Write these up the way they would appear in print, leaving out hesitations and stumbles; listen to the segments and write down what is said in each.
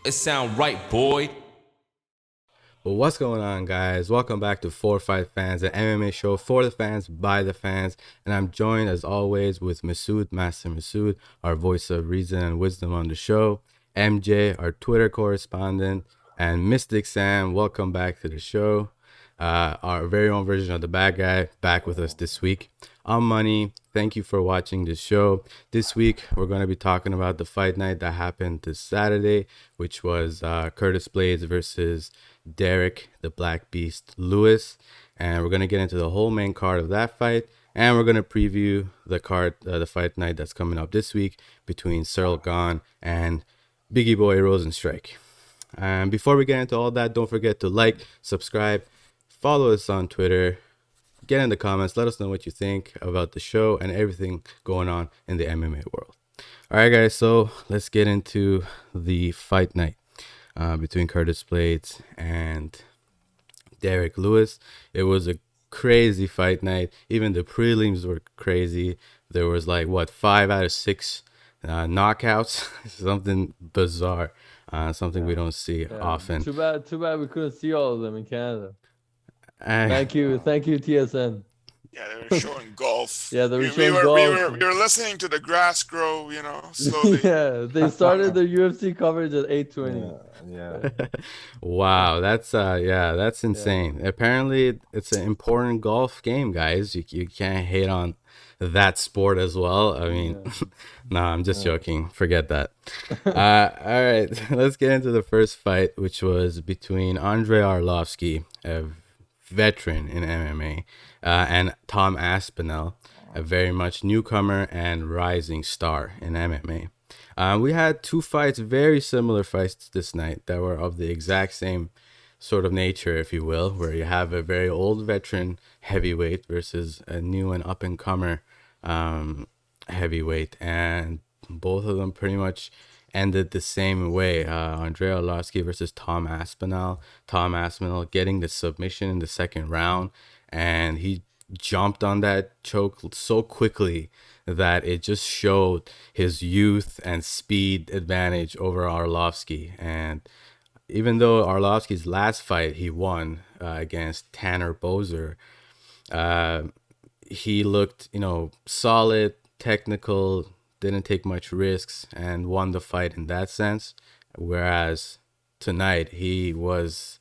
It sound right, boy. Well, what's going on, guys? Welcome back to Four Fight Fans, an MMA show for the fans, by the fans. And I'm joined, as always, with Masood, Master Masood, our voice of reason and wisdom on the show, MJ, our Twitter correspondent, and Mystic Sam. Welcome back to the show. Our very own version of the bad guy, back with us this week. I'm Money. Thank you for watching the show. This week, we're going to be talking about the fight night that happened this Saturday, which was Curtis Blaydes versus Derek, the Black Beast Lewis. And we're going to get into the whole main card of that fight. And we're going to preview the card, the fight night that's coming up this week between Gane and Biggie Boy Rozenstruik. And before we get into all that, don't forget to like, subscribe, follow us on Twitter, get in the comments, let us know what you think about the show and everything going on in the MMA world. All right, guys, so let's get into the fight night between Curtis Blaydes and Derek Lewis. It was a crazy fight night. Even the prelims were crazy. There was 5 out of 6 knockouts. Something bizarre. Something we don't see often. Too bad we couldn't see all of them in Canada. Thank you, TSN. Yeah, they were showing golf. Yeah, they were showing golf. We were listening to the grass grow, slowly. Yeah, they started their UFC coverage at 8:20. Yeah. Wow, that's insane. Yeah. Apparently, it's an important golf game, guys. You can't hate on that sport as well. I mean, no, I'm just joking. Forget that. All right, let's get into the first fight, which was between Andrei Arlovsky, a veteran in MMA, and Tom Aspinall, a very much newcomer and rising star in MMA. We had two fights, very similar fights this night that were of the exact same sort of nature, if you will, where you have a very old veteran heavyweight versus a new and up-and-comer heavyweight, and both of them pretty much ended the same way. Andrei Arlovsky versus Tom Aspinall. Tom Aspinall getting the submission in the second round, and he jumped on that choke so quickly that it just showed his youth and speed advantage over Arlovsky. And even though Arlovsky's last fight he won against Tanner Boser, he looked, solid, technical, didn't take much risks, and won the fight in that sense. Whereas tonight he was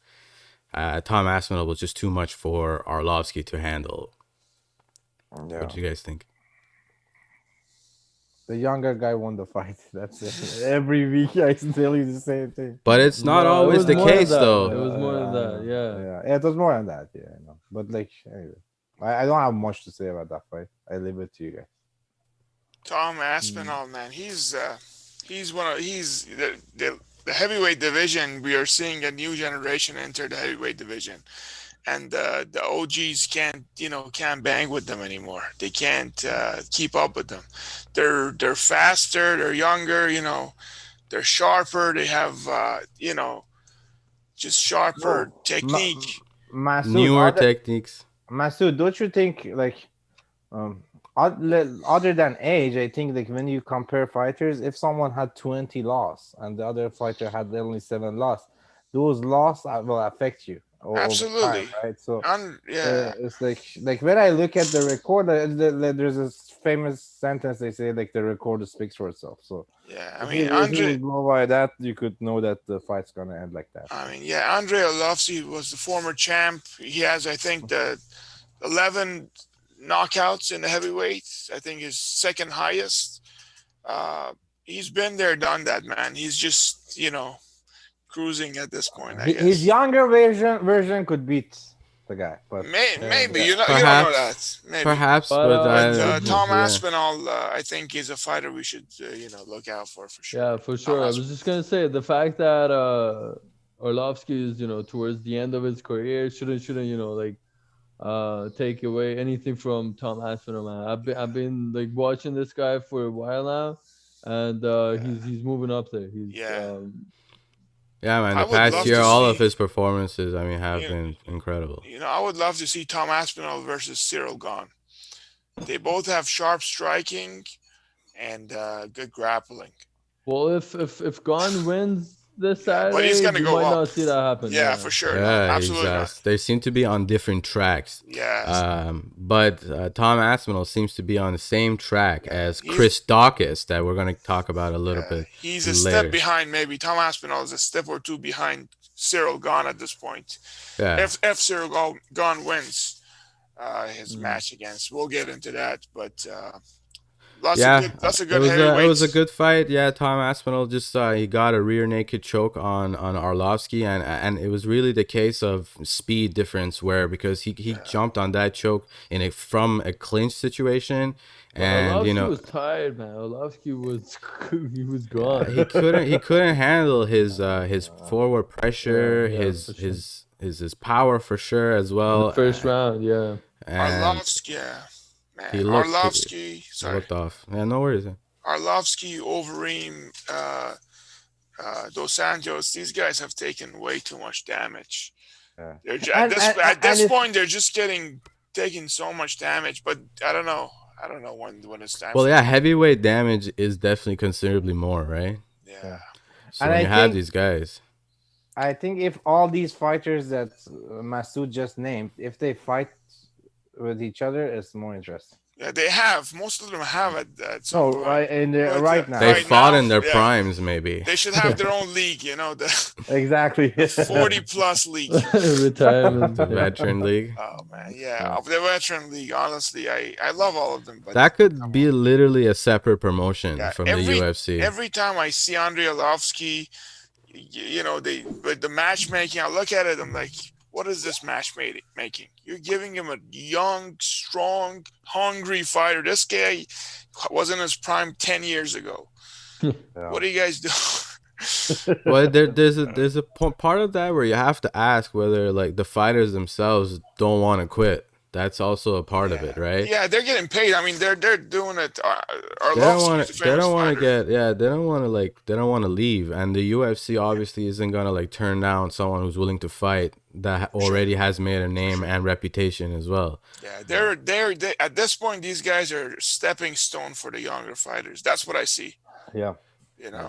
Tom Aspinall was just too much for Arlovsky to handle. Yeah. What do you guys think? The younger guy won the fight. That's it. Every week I tell you the same thing. But it's not always the case, though. It was more than that, yeah. It was more than that, yeah. I know. But anyway, I don't have much to say about that fight. I leave it to you guys. Tom Aspinall, man, he's the heavyweight division. We are seeing a new generation enter the heavyweight division, and the OGs can't bang with them anymore. They can't keep up with them. They're faster, they're younger, they're sharper. They have just sharper technique, newer techniques. Masood, don't you think other than age, I think when you compare fighters, if someone had 20 loss and the other fighter had only 7 loss, those loss will affect you. Absolutely. Time, right? So it's like when I look at the record, there's this famous sentence they say, the record speaks for itself. So yeah, if you go by that, you could know that the fight's gonna end like that. Andrei Arlovsky was the former champ. He has, I think, the 11 knockouts in the heavyweights. I think his second highest. He's been there, done that, man. He's just cruising at this point. I guess his younger version could beat the guy, but maybe you don't know that. Maybe. Perhaps, but Tom Aspinall, I think, is a fighter we should look out for sure. Yeah, for sure. I was just gonna say the fact that Arlovsky is towards the end of his career shouldn't take away anything from Tom Aspinall, man. I've been watching this guy for a while now, and he's moving up there. Yeah, man. The past year, all of his performances, have been incredible. I would love to see Tom Aspinall versus Gane. They both have sharp striking and good grappling. Well, if Gane wins this But he's Saturday, gonna we go might up. not see that happen. Yeah, for sure. No, Yeah, absolutely not. they seem to be on different tracks. Yeah. But Tom Aspinall seems to be on the same track as he's- Chris Dawkins, that we're going to talk about a little bit He's a later. step behind, maybe. Tom Aspinall is a step or two behind Cyril Gane at this point. Yeah. If Cyril Gane wins his match against, we'll get into that. But lots of good heavyweights. It was a good fight. Yeah, Tom Aspinall just he got a rear naked choke on Arlovsky, and it was really the case of speed difference, where because he jumped on that choke from a clinch situation, and Arlovsky was tired, man. Arlovsky was he was gone. he couldn't handle his forward pressure, Yeah, for sure. his power for sure as well. The first round, yeah. And Arlovsky, man. he looked off. Yeah, no worries. Arlovsky, Overeem, Dos Santos, these guys have taken way too much damage. Yeah. At this point, they're just taking so much damage. But I don't know when it's time. Well, yeah, heavyweight damage is definitely considerably more, right? Yeah. So And when I you have think- these guys, I think if all these fighters that Masood just named, if they fight with each other, it's more interesting. Yeah, they have. Most of them have at some No, point. right in the But, right now. they Right fought now, in their yeah. primes, maybe. They should have their own league, the Exactly. 40+ league. Retirement. The veteran league. Oh man, yeah, of the veteran league. Honestly, I love all of them. But That could be literally a separate promotion yeah, from the UFC. Every time I see Andrei Arlovsky, with the matchmaking, I look at it. I'm like, what is this matchmaking? You're giving him a young, strong, hungry fighter. This guy was in his prime 10 years ago. Yeah. What do you guys do? Well, there's a part of that where you have to ask whether like the fighters themselves don't want to quit. That's also a part of it, right? Yeah, they're getting paid. I mean, they're doing it. They don't want to. They don't want to get. Yeah, they don't want to They don't want to leave. And the UFC obviously isn't gonna turn down someone who's willing to fight that already has made a name and reputation as well. Yeah, they're at this point. These guys are stepping stone for the younger fighters. That's what I see. Yeah.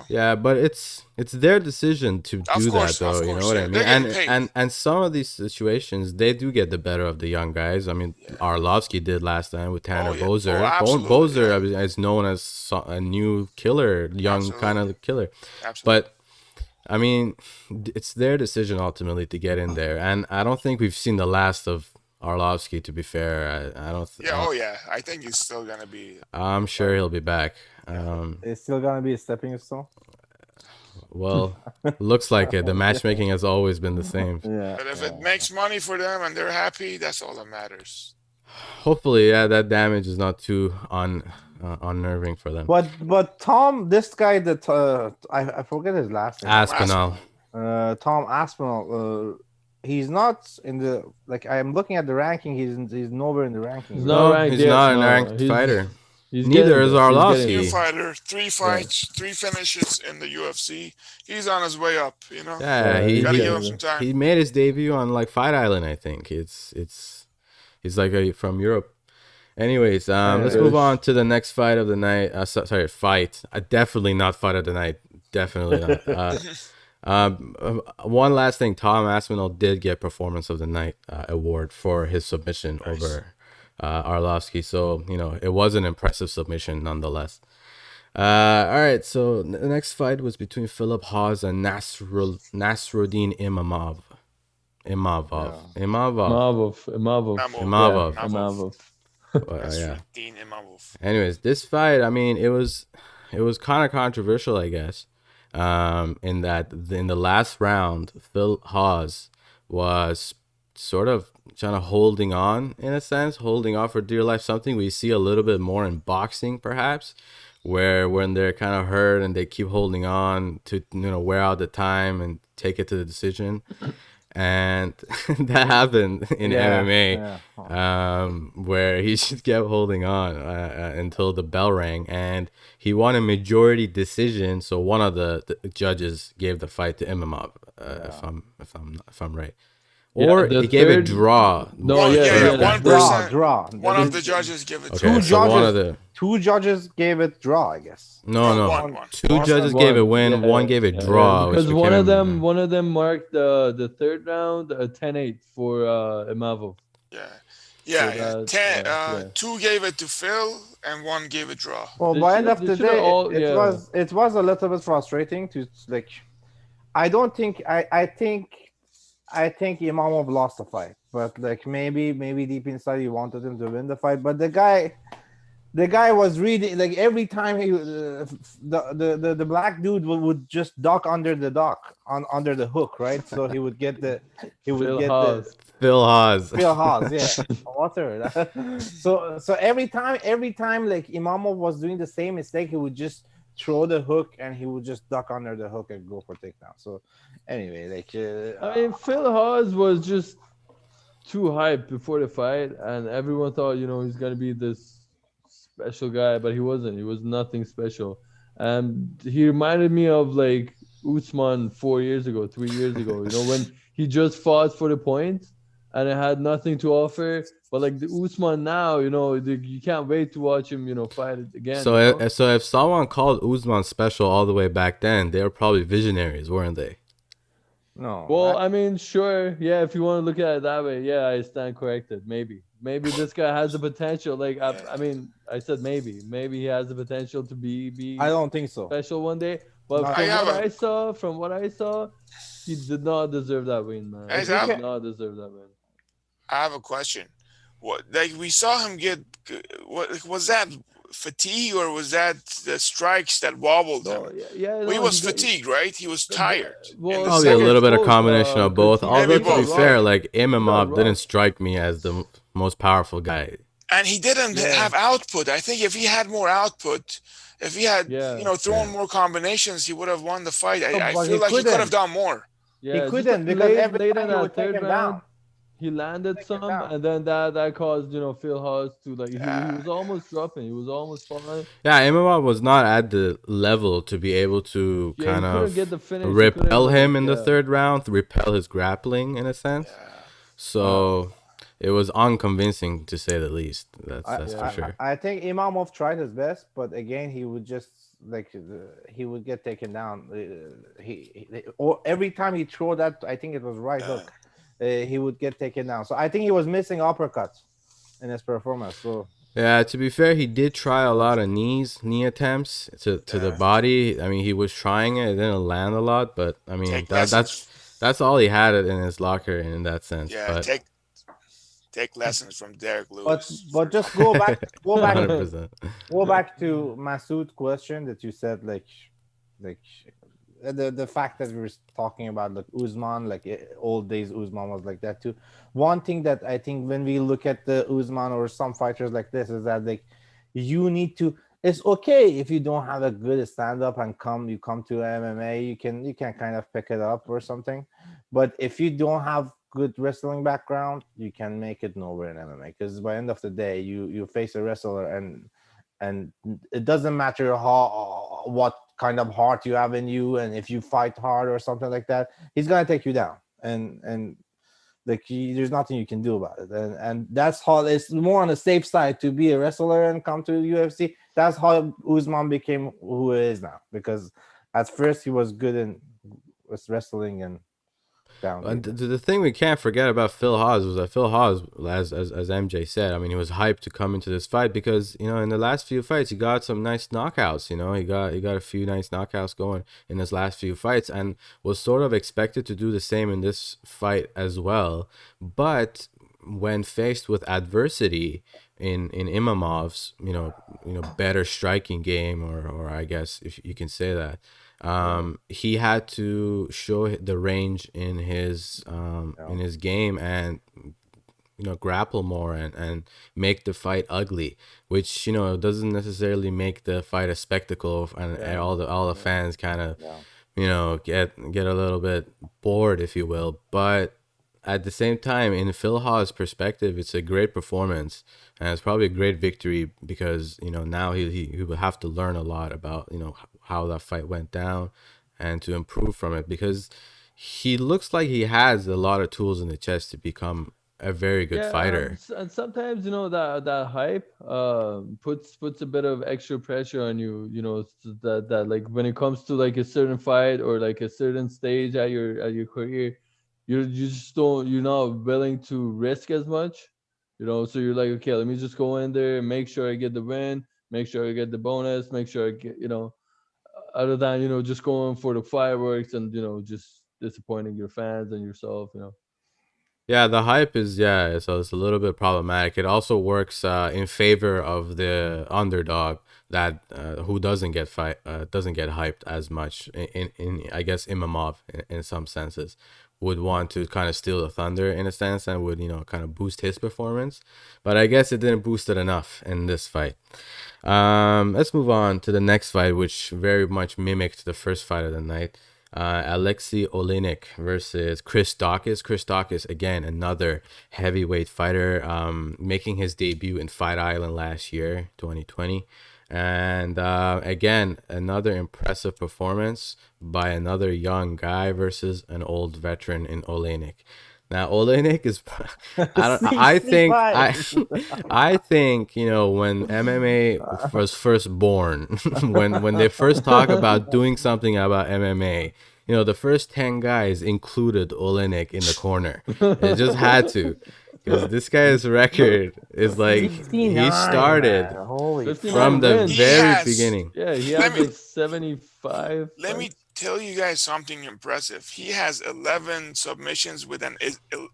Yeah, but it's their decision to do course, that, though. of You know course, what yeah. I mean? They're getting paid. And some of these situations, they do get the better of the young guys. I mean, Arlovsky did last time with Tanner yeah. Bozer. Oh, absolutely, Bozer is known as a new killer, young kind of killer. Absolutely. But I mean, it's their decision ultimately to get in there, and I don't think we've seen the last of Arlovsky. To be fair, I don't. Yeah. I think he's still gonna be. I'm sure he'll be back. It's still gonna be a stepping stone. Well, looks like it. The matchmaking has always been the same. Yeah. But if it makes money for them and they're happy, that's all that matters. Hopefully, yeah, that damage is not too unnerving for them. But Tom, this guy that I forget his last name. Aspinall. Tom Aspinall. He's not in the I'm looking at the ranking. He's nowhere in the ranking. He's not ranked he's yet, not a no. ranked fighter. He's Neither getting is there. He's Arlovsky. getting New there. fighter, 3 fights, 3 finishes in the UFC. He's on his way up. Yeah, he- Gotta he- give him some time. He made his debut on Fight Island, I think. He's from Europe. Anyways, let's move on to the next fight of the night. Fight. Definitely not fight of the night. Definitely not. One last thing. Tom Aspinall did get Performance of the Night award for his submission over Arlovsky. So, it was an impressive submission nonetheless. All right, so the next fight was between Philip Hawes and Nasruddin Imavov. Yeah. Dean Imavov. Anyways, this fight, I mean, it was kind of controversial, I guess. In that in the last round, Phil Hawes was sort of kind of holding on for dear life. Something we see a little bit more in boxing, perhaps, where when they're kind of hurt and they keep holding on to wear out the time and take it to the decision. And that happened in MMA, where he just kept holding on until the bell rang, and he won a majority decision. So one of the judges gave the fight to Imamov, if I'm right. or the he gave a third- draw. No, One, yeah, yeah, yeah, one draw, person. draw. One of This- the judges give it to Okay, Two him. so one of judges. the Two judges gave it draw, I guess. no, No, no, one. two One judges and gave a one. win, Yeah, one gave a yeah, draw, because which one of became, them marked the third round 10-8 for Imavov. Yeah, yeah, So yeah. that, 10, yeah. two gave it to Phil, and one gave a draw. Well, They by end should- of they the shoulda day, all- it yeah. was a little bit frustrating to like. I don't think I think Imamov lost the fight, but like maybe deep inside he wanted him to win the fight, but the guy was reading like every time he the black dude would just duck under the hook, right? So he would get the Phil Haas. Phil Haas. Phil Haas, yeah. Water. So every time like Imamov was doing the same mistake, he would just throw the hook and he would just duck under the hook and go for takedown. So anyway, like I mean, Phil Haas was just too hyped before the fight, and everyone thought, he's gonna be this special guy, but he wasn't. He was nothing special, and he reminded me of like Usman 3 years ago, when he just fought for the point, and it had nothing to offer. But like the Usman now, you can't wait to watch him, fight it again. So if someone called Usman special all the way back then, they were probably visionaries, weren't they? no. Well, I mean, sure, yeah. If you want to look at it that way, yeah, I stand corrected. Maybe this guy has the potential. Like, I mean, I said maybe he has the potential to be I don't think so. special one day. But No. from what I saw, he did not deserve that win, man. Hey, He Zab. did not deserve that win. I have a question. What, like, we saw him get? What was that? Fatigue, or was that the strikes that wobbled him? No, yeah. Well, he no, was got- fatigued, right? He was tired. well, In the Probably a second- little bit of both, combination of both. 'cause Although Maybe to be both, fair, right? like Imamov got didn't rocked. strike me as the most powerful guy. And he didn't Yeah. have output. I think if he had more output, if he had thrown more combinations, he would have won the fight. No, I but feel he like he could couldn't. have done more. Yeah, He just couldn't, because late every in time he that would take third him round, down. he landed Take him some, down. and then that caused Phil Haas to like he Yeah. was almost dropping. He was almost falling. Yeah, Imamov was not at the level to be able to Yeah, kind he couldn't of get the finish. He repel couldn't, him in the yeah. third round, to repel his grappling in a sense. So it was unconvincing to say the least. That's for sure. I think Imamov tried his best, but again, he would just like he would get taken down. Or every time he threw that, I think it was right hook, he would get taken down. So I think he was missing uppercuts in his performance. So Yeah, to be fair, he did try a lot of knee attempts to the body. I mean, he was trying it. It didn't land a lot, but I mean, Take that's all he had in his locker in that sense. Yeah, but take lessons from Derek Lewis. but just go back 100%. go back to Masood's question that you said like the fact that we were talking about like Usman, like old days Usman was like that too. One thing that I think when we look at the Usman or some fighters like this is that like you need to. It's okay if you don't have a good stand up and you come to MMA, you can kind of pick it up or something. But if you don't have good wrestling background, you can make it nowhere in MMA, because by the end of the day, you face a wrestler and it doesn't matter what kind of heart you have in you, and if you fight hard or something like that, he's gonna take you down, and like there's nothing you can do about it, and that's how it's more on the safe side to be a wrestler and come to UFC. That's how Usman became who he is now, because at first he was good in wrestling and down. The thing we can't forget about Phil Haas was that Phil Haas, as MJ said, I mean, he was hyped to come into this fight because in the last few fights he got some nice knockouts. He got a few nice knockouts going in his last few fights, and was sort of expected to do the same in this fight as well. But when faced with adversity in Imamov's better striking game, or I guess if you can say that, he had to show the range in his game and grapple more and make the fight ugly, which doesn't necessarily make the fight a spectacle, and all the fans kind of get a little bit bored, if you will. But at the same time, in Phil Haas' perspective, it's a great performance, and it's probably a great victory, because now he will have to learn a lot about how that fight went down and to improve from it, because he looks like he has a lot of tools in the chest to become a very good fighter. And sometimes that hype puts a bit of extra pressure on you. That like when it comes to like a certain fight or like a certain stage at your career, you're not willing to risk as much. So you're like, okay, let me just go in there, make sure I get the win, make sure I get the bonus, make sure I get other than just going for the fireworks and just disappointing your fans and yourself. Yeah, the hype is so it's a little bit problematic. It also works in favor of the underdog that who doesn't get hyped as much in I guess Imamov in some senses would want to kind of steal the thunder in a sense and would kind of boost his performance, but I guess it didn't boost it enough in this fight. Let's move on to the next fight, which very much mimicked the first fight of the night. Alexey Olynyk versus Chris Dawkins. Chris Dawkins, again, another heavyweight fighter, making his debut in Fight Island last year, 2020. And again, another impressive performance by another young guy versus an old veteran in Olynyk. Now Olynyk is, I think when MMA was first born, when they first talk about doing something about MMA, the first 10 guys included Olynyk in the corner. It just had to, because this guy's record is like 59, he started from the wins. very beginning. Yeah, he has like 75. Let me tell you guys something impressive. He has 11 submissions with an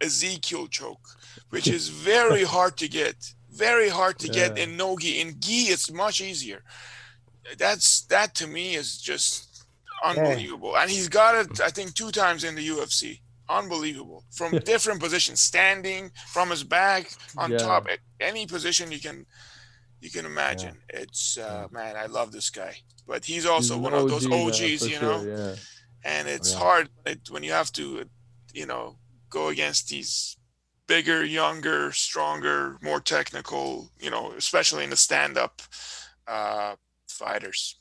Ezekiel choke, which is very hard to get. Very hard to get in no gi. In gi, it's much easier. That to me is just unbelievable. And he's got it, I think, 2 times in the UFC. Unbelievable. From different positions, standing, from his back, on top, any position you can imagine. It's man, I love this guy. But he's also one of those OGs, and it's hard when you have to, go against these bigger, younger, stronger, more technical, especially in the stand-up fighters.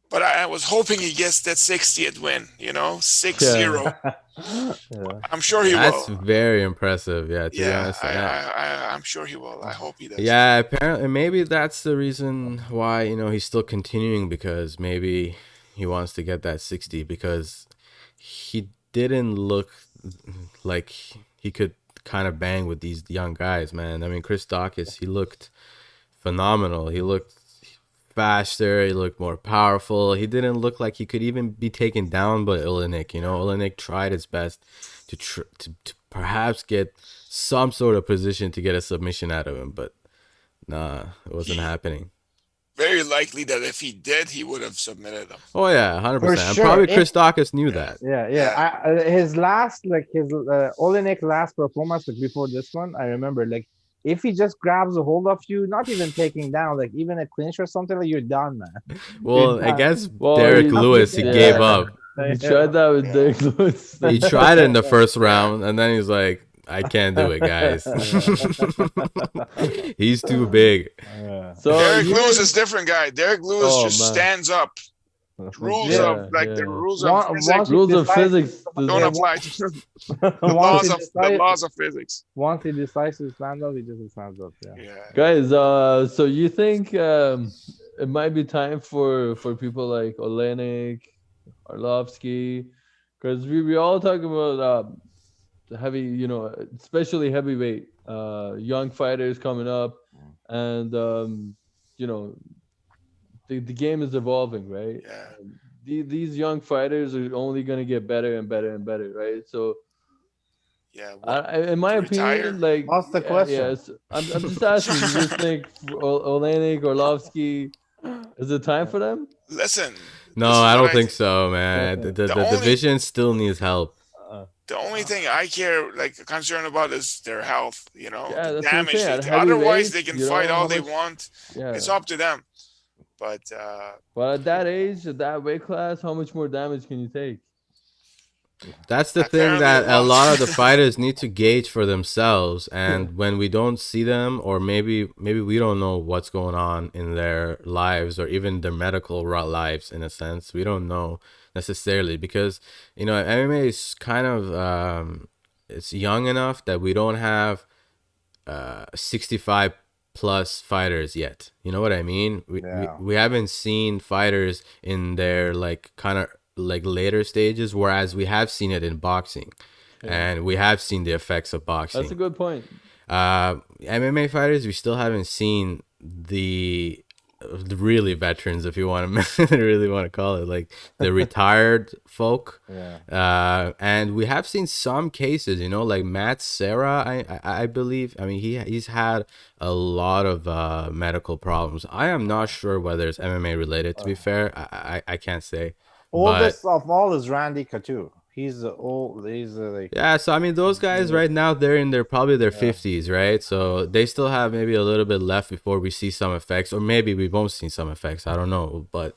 But I was hoping he gets that 60th win, 6-0. I'm sure he will. That's very impressive. Yeah, to be honest. I'm sure he will. I hope he does. Yeah, apparently, maybe that's the reason why, he's still continuing, because maybe he wants to get that 60, because he didn't look like he could kind of bang with these young guys, man. I mean, Chris Dawkins, he looked phenomenal. He looked faster, he looked more powerful. He didn't look like he could even be taken down by Olynyk. Olynyk tried his best to perhaps get some sort of position to get a submission out of him, but nah, it wasn't happening. Very likely that if he did, he would have submitted him. Oh yeah, 100%. Sure. Probably Chris Dawkins knew that. His last, Olynyk last performance, before this one, I remember, if he just grabs a hold of you, not even taking down, even a clinch or something, you're done, man. Well, against Derek Lewis, he gave up. He tried that with Derek Lewis. He tried it in the first round, and then he's like, I can't do it, guys. He's too big. So Derek Lewis is a different guy. Derek Lewis stands up. Rules of the rules of physics don't apply to the laws of physics. Once he decides to stand up, he just stands up. Guys, so you think it might be time for people like Olynyk, Arlovsky, because we all talk about heavy, especially heavyweight young fighters coming up, and the game is evolving, right? These young fighters are only going to get better and better and better, right? So in my opinion, what's the question? I'm just asking, do you think Olynyk or Arlovsky, is it time for them? Listen, no, I don't think so, man. The division still needs help. The only thing I care, concerned about is their health, the damage. Otherwise, they can fight all they want. It's up to them. But at that age, at that weight class, how much more damage can you take? That's the thing Apparently that a a lot. lot of the fighters need to gauge for themselves, and when we don't see them, or maybe we don't know what's going on in their lives or even their medical lives, in a sense, we don't know necessarily, because MMA is kind of it's young enough that we don't have 65 plus fighters yet. You know what I mean? Yeah. We haven't seen fighters in their like kind of like later stages, whereas we have seen it in boxing, and we have seen the effects of boxing. That's a good point. MMA fighters, we still haven't seen the really veterans, if you want to really want to call it, like the retired folk. And we have seen some cases, like Matt Serra, I believe. I mean, he's had a lot of medical problems. I am not sure whether it's MMA related, to be fair. I can't say. Oldest of all is Randy Couture. He's old. He's like, yeah. So I mean, those guys right now, they're in probably their 50s, right? So they still have maybe a little bit left before we see some effects, or maybe we won't see some effects. I don't know. But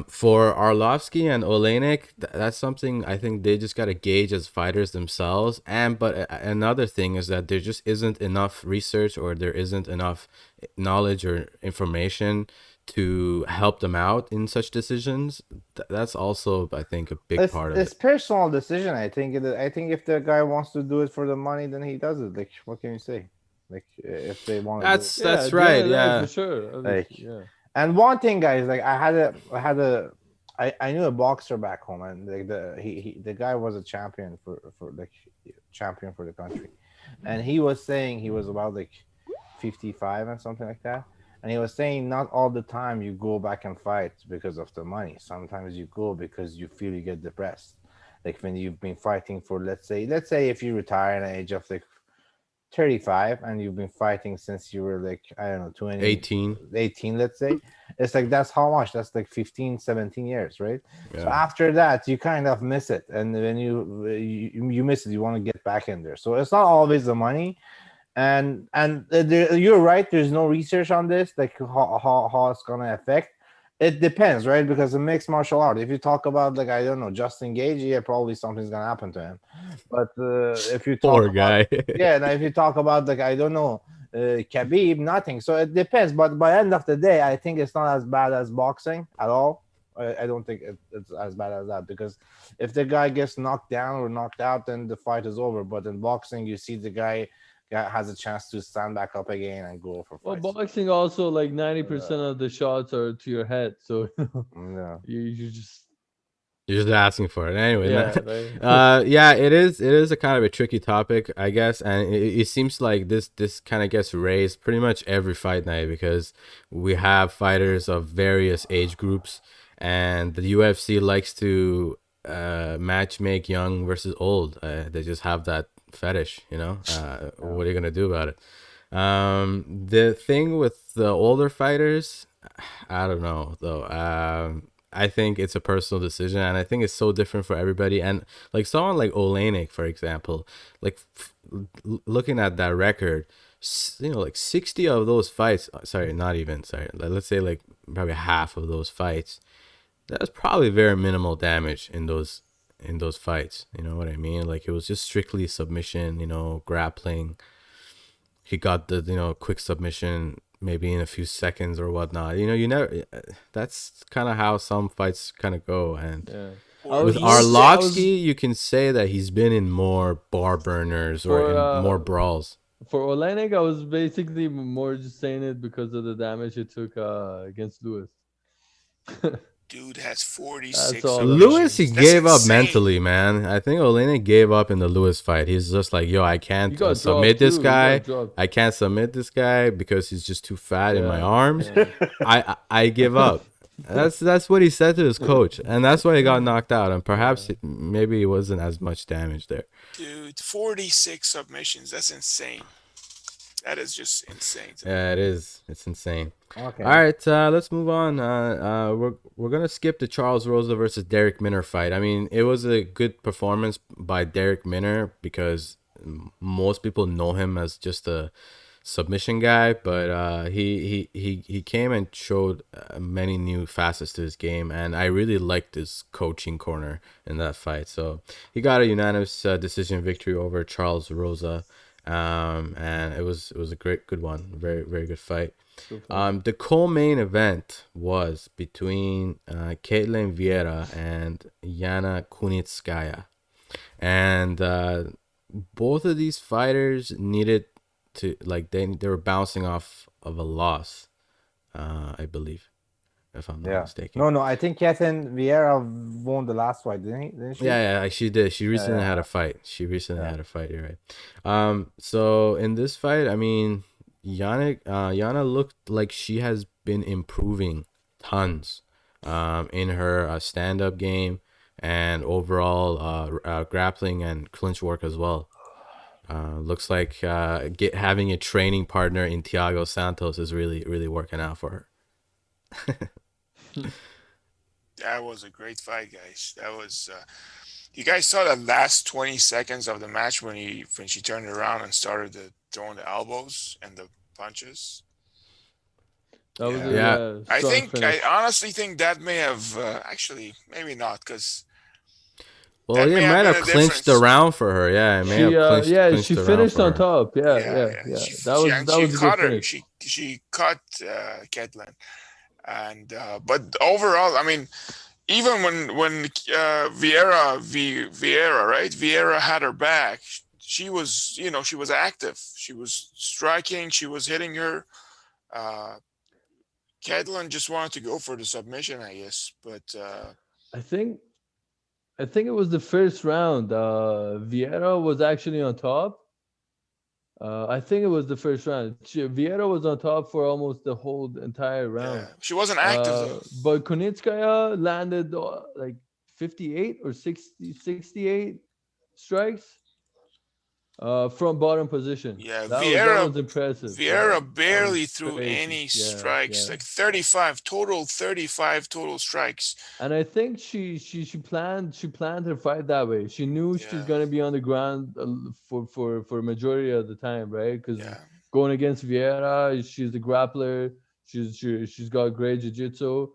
for Arlovsky and Olynyk, that's something I think they just got to gauge as fighters themselves. But another thing is that there just isn't enough research, or there isn't enough knowledge or information to help them out in such decisions. That's also, I think, a big part of it. It's personal decision. I think if the guy wants to do it for the money, then he does it. Like, what can you say? Like, if they want to that's right. Yeah, for sure. Like, Yeah. And one thing, guys, like I knew a boxer back home, and like the guy was a champion for the country, and he was saying he was about like 55 and something like that. And he was saying not all the time you go back and fight because of the money. Sometimes you go because you feel you get depressed. Like when you've been fighting for, let's say if you retire at the age of like 35 and you've been fighting since you were like, I don't know, 18, let's say. It's like, that's how much? That's like 15, 17 years, right? Yeah. So after that, you kind of miss it. And when you miss it, you want to get back in there. So it's not always the money. And you're right, there's no research on this, like how it's gonna affect. It depends, right? Because a mixed martial art, if you talk about, like, I don't know, Justin Gage, yeah, probably something's gonna happen to him. But if you talk poor guy, yeah, now if you talk about, like, I don't know, Khabib, nothing. So it depends. But by the end of the day, I think it's not as bad as boxing at all. I don't think it's as bad as that, because if the guy gets knocked down or knocked out, then the fight is over. But in boxing, you see the guy has a chance to stand back up again and go for fights. Well, boxing also, like 90% of the shots are to your head, so you're just asking for it anyway. Yeah, yeah, it is a kind of a tricky topic, I guess, and it seems like this kind of gets raised pretty much every fight night, because we have fighters of various age groups, and the UFC likes to match make young versus old. They just have that fetish, what are you gonna do about it? The thing with the older fighters, I don't know though. I think it's a personal decision, and I think it's so different for everybody. And like someone like Olynyk, for example, like looking at that record, like 60 of those fights, let's say like probably half of those fights, that's probably very minimal damage in those fights. You know what I mean? Like, it was just strictly submission, grappling. He got the quick submission maybe in a few seconds or whatnot. You never, that's kind of how some fights kind of go. And with Arlovsky, you can say that he's been in more bar burners or in more brawls. For Olynyk, I was basically more just saying it because of the damage it took against Lewis. Dude has 46. Lewis, he gave up mentally, man. I think Olynyk gave up in the Lewis fight. He's just like, yo, I can't submit this guy. I can't submit this guy because he's just too fat in my arms. Yeah. I give up. That's what he said to his coach, and that's why he got knocked out. And perhaps maybe it wasn't as much damage there. Dude, 46 submissions. That's insane. That is just insane. Yeah, it is. It's insane. Okay. All right, let's move on. We're gonna skip the Charles Rosa versus Derek Minner fight. I mean, it was a good performance by Derek Minner because most people know him as just a submission guy, but he came and showed many new facets to his game, and I really liked his coaching corner in that fight. So he got a unanimous decision victory over Charles Rosa, and it was a good one, very very good fight. The co-main event was between Caitlin Vieira and Yana Kunitskaya, and both of these fighters needed to, like, they were bouncing off of a loss, I believe, if I'm not mistaken. No, I think Catherine Vieira won the last fight, didn't she? Yeah, she did. She recently had a fight. You're right. So in this fight, I mean, Yana looked like she has been improving tons in her stand-up game and overall grappling and clinch work as well. Looks like having a training partner in Thiago Santos is really, really working out for her. That was a great fight, guys. That was. You guys saw the last 20 seconds of the match when she turned around and started throwing the elbows and the punches. That was I honestly think that may have actually maybe not, because. Well, it might have clinched the round for her. Yeah, it may have clinched she the finished round on for her. top. Yeah. That was caught a her. good finish. She caught Ketlin, and but overall, I mean, even when Vieira had her back, she was active. She was striking. She was hitting her. Ketlin just wanted to go for the submission, I guess, but I think it was the first round. Vieira was actually on top. I think it was the first round. Vieira was on top for almost the whole entire round. Yeah. She wasn't active though. But Kunitskaya landed like 58 or 68 strikes from bottom position. Yeah, that was impressive. Vieira barely threw any strikes, like 35 total strikes. And I think she planned her fight that way. She knew she's gonna be on the ground for a majority of the time, right? Because going against Vieira, she's the grappler. She's got great jiu-jitsu.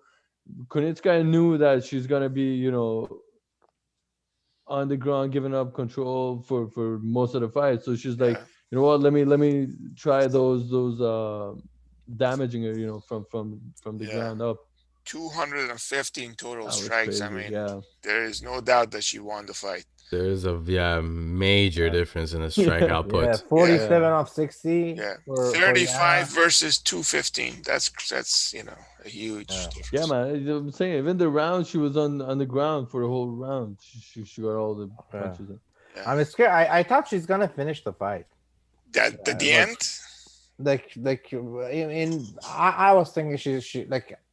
Kunitskaya knew that she's gonna be, on the ground, giving up control for most of the fight. So she's like, you know what? Let me try those damaging her, from the ground up. 215 total strikes. Crazy, I mean, there is no doubt that she won the fight. There is a major difference in the strike output. Yeah, 47 of 60. Yeah, 35 versus 215. That's a huge difference. Yeah, man. I'm saying, even the round she was on the ground for the whole round. She got all the punches in. Yeah. I'm scared. I thought she's gonna finish the fight. The end. I was thinking she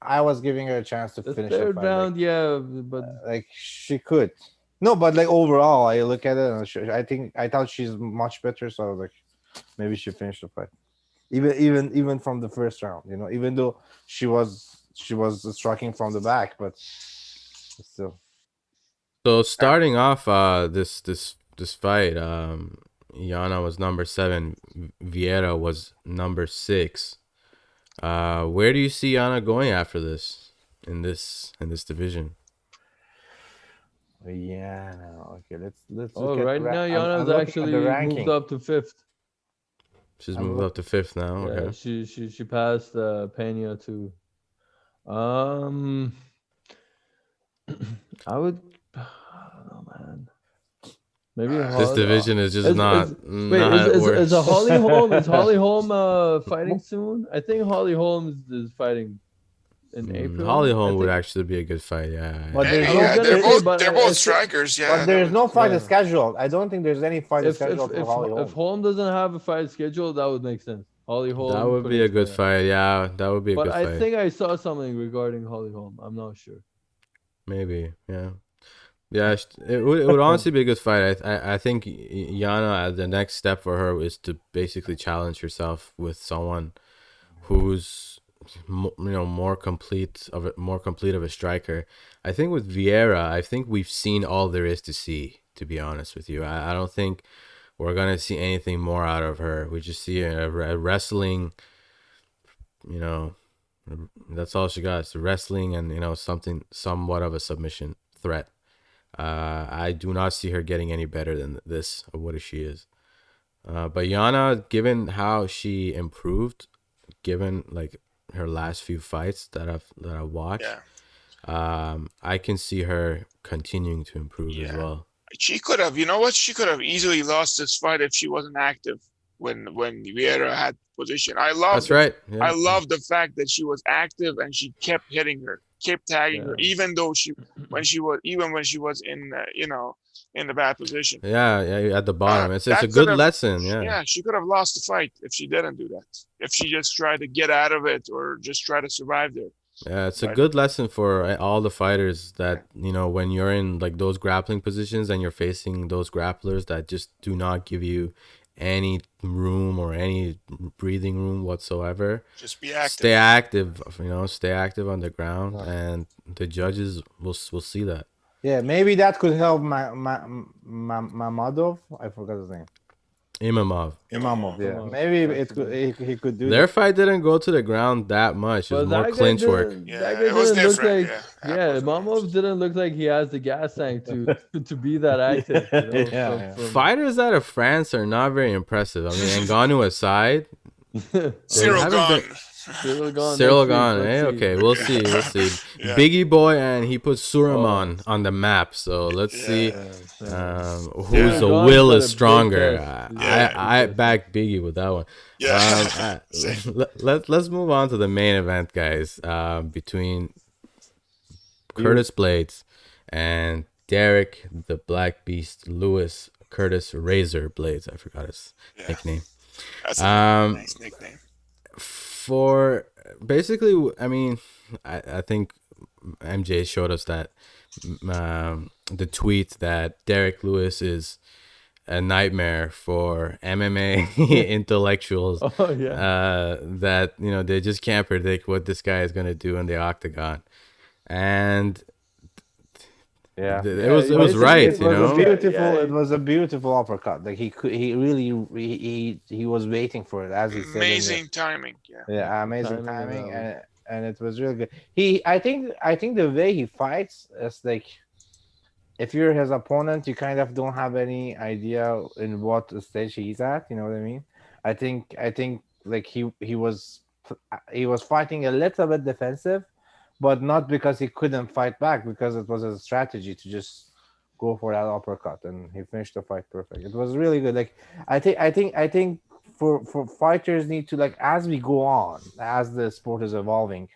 I was giving her a chance to finish the third fight. round, but she could. No, but overall, I look at it and I thought she's much better. So I was like, maybe she finished the fight, even from the first round. Even though she was striking from the back, but still. So starting off this fight, Yana was number 7, Vieira was number 6. Where do you see Yana going after this in this division? Yeah. Okay. Let's look at right now. Yana's actually moved up to 5th. She's moved up to 5th now. Yeah, okay. She passed Pena too. I would. I don't know, man. Maybe this division is just not. Is Holly Holm? Is Holly Holm fighting soon? I think Holly Holm is fighting in April. Holly Holm would actually be a good fight. Yeah. But they're both strikers. Yeah. But there's no fight scheduled. I don't think there's any fight scheduled for Holly Holm. If Holm doesn't have a fight scheduled, that would make sense. Holly Holm. That would be a good fight. Yeah, that would be a good fight. But I think I saw something regarding Holly Holm. I'm not sure. Maybe. Yeah. Yeah, it would honestly be a good fight. I think Yana, the next step for her is to basically challenge herself with someone who's more complete of a striker. I think with Vieira, I think we've seen all there is to see. To be honest with you, I don't think we're gonna see anything more out of her. We just see a wrestling, you know, that's all she got. It's wrestling and, you know, somewhat of a submission threat. I do not see her getting any better than this of what she is. But Yana, given how she improved, given like her last few fights that I've watched, I can see her continuing to improve as well. She could have, you know what? She could have easily lost this fight if she wasn't active when Vieira had position. That's right. Yeah. I love the fact that she was active and she kept hitting her, kept tagging her, even when she was in you know, in the bad position. Yeah, at the bottom. It's a good lesson. Yeah, she could have lost the fight if she didn't do that. If she just tried to get out of it or just try to survive there. Yeah, it's a good lesson for all the fighters that, you know, when you're in like those grappling positions and you're facing those grapplers that just do not give you any room or any breathing room whatsoever. Just be active. Stay active, you know, stay active on the ground, and the judges will see that. Yeah, maybe that could help Mamadov. I forgot his name. Imamov. Yeah. Maybe he could do their fight didn't go to the ground that much. It was more clinch work. That guy didn't look like Imamov didn't look like he has the gas tank to be that active. You know, Fighters out of France are not very impressive. I mean, Ngannou aside, Cyril Gane. Cyril Gane. Hey, okay, we'll see. Biggie Boy, and he put Suraman on the map. So let's see whose will is stronger. I back Biggie with that one. Let's move on to the main event, guys. Between Curtis Blaydes and Derek the Black Beast Lewis, Curtis Razor Blaydes. I forgot his nickname. That's a nice nickname. For basically, I mean, I think MJ showed us that the tweet that Derek Lewis is a nightmare for MMA intellectuals. That, you know, they just can't predict what this guy is gonna do in the octagon, and it was right. It was a beautiful uppercut. Like he was waiting for it, as he said. Amazing timing. Amazing timing, and it was really good. I think the way he fights is like, if you're his opponent, you kind of don't have any idea in what stage he's at. You know what I mean? I think like he was fighting a little bit defensive, but not because he couldn't fight back, because it was a strategy to just go for that uppercut, and he finished the fight perfect. It was really good. Like I think for fighters need to, like, as we go on, as the sport is evolving,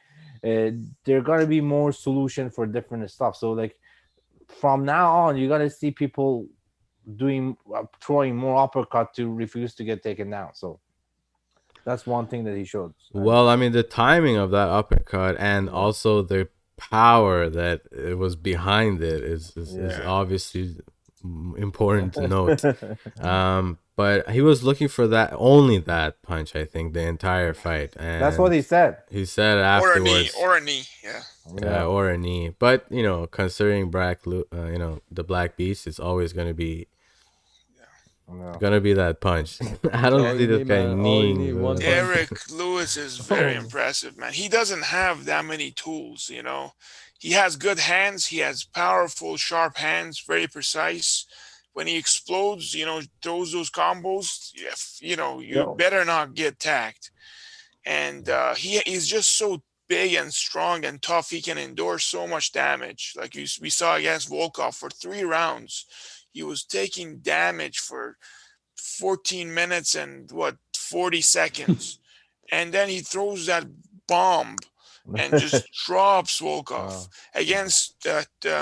there gonna be more solution for different stuff. So like from now on, you're gonna see people throwing more uppercut to refuse to get taken down. So that's one thing that he showed. Well, I mean, the timing of that uppercut and also the power that it was behind it is obviously important to note. But he was looking for only that punch, I think, the entire fight. And that's what he said. He said afterwards. Or a knee. Or a knee. But, you know, considering the Black Beast, it's always going to be that punch. I don't see this guy kneeing. Derek Lewis is very impressive, man. He doesn't have that many tools, you know. He has good hands. He has powerful, sharp hands, very precise. When he explodes, you know, throws those combos, you know, you better not get tagged. And he is just so big and strong and tough. He can endure so much damage. Like we saw against Volkov for 3 rounds. He was taking damage for 14 minutes and 40 seconds. And then he throws that bomb and just drops Volkov. Against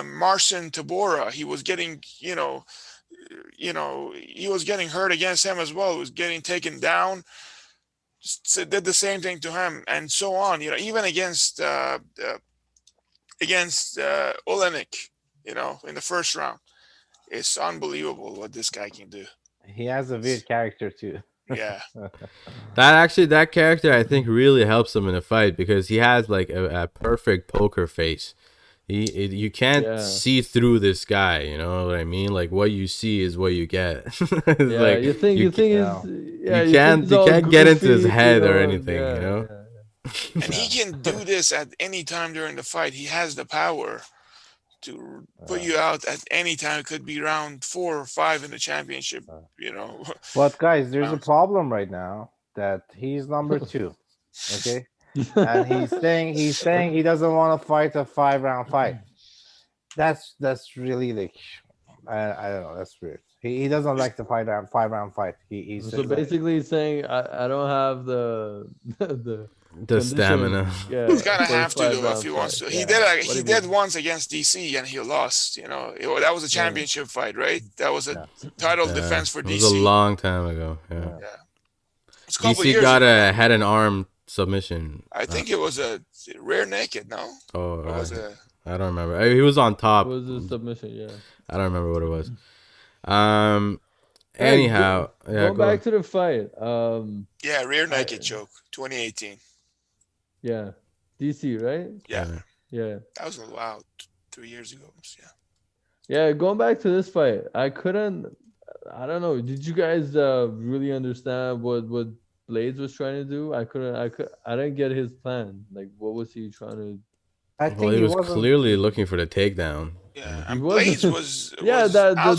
Marcin Tabora, he was getting, he was getting hurt against him as well. He was getting taken down. Just did the same thing to him, and so on. You know, even against Olynyk, you know, in the first round. It's unbelievable what this guy can do. He has a weird character too. Yeah. that character, I think, really helps him in a fight, because he has like a perfect poker face. You can't see through this guy. You know what I mean? Like what you see is what you get. Yeah, like you think he's you can't get into his head or anything. You know. And he can do this at any time during the fight. He has the power to put you out at any time. It could be round 4 or 5 in the championship, you know. But guys, there's a problem right now that he's number 2. Okay. And he's saying he doesn't want to fight a 5-round fight. That's really like I don't know, that's weird. He doesn't like the 5-round fight. He's So basically he's saying I don't have the the stamina. Yeah, he's gonna have to do if he wants to. He did once against DC and he lost. You know, that was a championship fight, right? That was a title defense for DC. It was a long time ago. Yeah. It's a couple DC years got ago. a head and arm submission. I think it was a rear naked. No. Oh, was I don't remember. He was on top. It was a submission. Yeah. I don't remember what it was. Anyhow, going back to the fight. Rear naked choke, 2018. Yeah, DC, right? Yeah. That was 3 years ago. Yeah, going back to this fight, I don't know. Did you guys really understand what Blaydes was trying to do? I didn't get his plan. Like, what was he trying to? I think he was clearly looking for the takedown. Yeah, and Blaydes was that one